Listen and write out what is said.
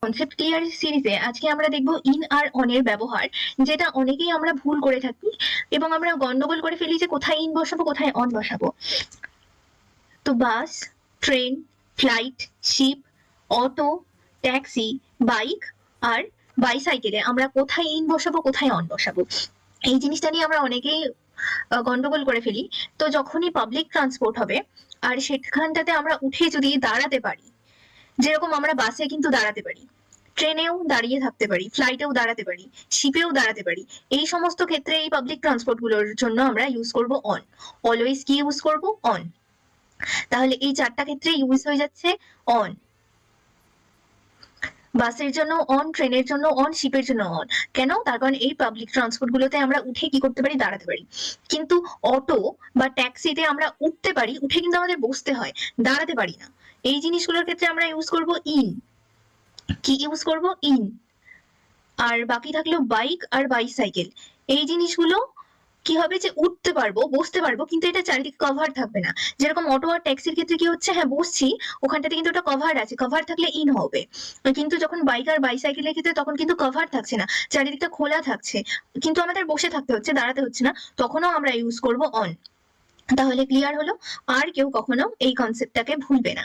Concept clear সিরিজে আজকে আমরা দেখব ইন আর অন এর ব্যবহার, যেটা অনেকেই আমরা ভুল করে থাকি এবং আমরা গন্ডগোল করে ফেলি যে কোথায় ইন বসাবো কোথায় অন বসাবো। তো bus, train, flight, ship, auto, taxi, bike আর বাইসাইকেলে আমরা কোথায় ইন বসাবো কোথায় অন বসাবো, এই জিনিসটা নিয়ে আমরা অনেকেই গন্ডগোল করে ফেলি। তো যখনই পাবলিক ট্রান্সপোর্ট হবে আর সেখানটাতে আমরা উঠে যদি দাঁড়াতে পারি, যেরকম আমরা বাসে কিন্তু দাঁড়াতে পারি, ট্রেনেও দাঁড়িয়ে থাকতে পারি, ফ্লাইটেও দাঁড়াতে পারি, শিপেও দাঁড়াতে পারি, এই সমস্ত ক্ষেত্রে এই পাবলিক ট্রান্সপোর্ট গুলোর জন্য আমরা ইউজ করব অন। অলওয়েজ কি ইউজ করব? অন। তাহলে এই চারটা ক্ষেত্রে ইউজ হয়ে যাচ্ছে অন। বাসের জন্য অন, ট্রেনের জন্য অন, শিপের জন্য অন। কেন? তার কারণ এই পাবলিক ট্রান্সপোর্ট গুলোতে আমরা উঠে কি করতে পারি? দাঁড়াতে পারি। কিন্তু অটো বা ট্যাক্সিতে আমরা উঠতে পারি, উঠে কিন্তু আমাদের বসতে হয়, দাঁড়াতে পারি না। এই জিনিসগুলোর ক্ষেত্রে আমরা ইউজ করব ইন। কি ইউজ করব? ইন। আর বাকি থাকলো বাইক আর বাইসাইকেল, এই জিনিসগুলো কি হবে যে উঠতে পারবো, বসতে পারবো, কিন্তু এটা চারিদিকে কভার থাকবে না। যেরকম অটো আর ট্যাক্সির ক্ষেত্রে কি হচ্ছে, হ্যাঁ বসছি, ওখানটাতে কিন্তু ওটা কভার আছে, কভার থাকলে ইন হবে। কিন্তু যখন বাইক আর বাইসাইকেলের ক্ষেত্রে তখন কিন্তু কভার থাকছে না, চারিদিকটা খোলা থাকছে, কিন্তু আমাদের বসে থাকতে হচ্ছে, দাঁড়াতে হচ্ছে না, তখনও আমরা ইউজ করব অন। তাহলে ক্লিয়ার হলো? আর কেউ কখনো এই কনসেপ্টটাকে ভুলবে না।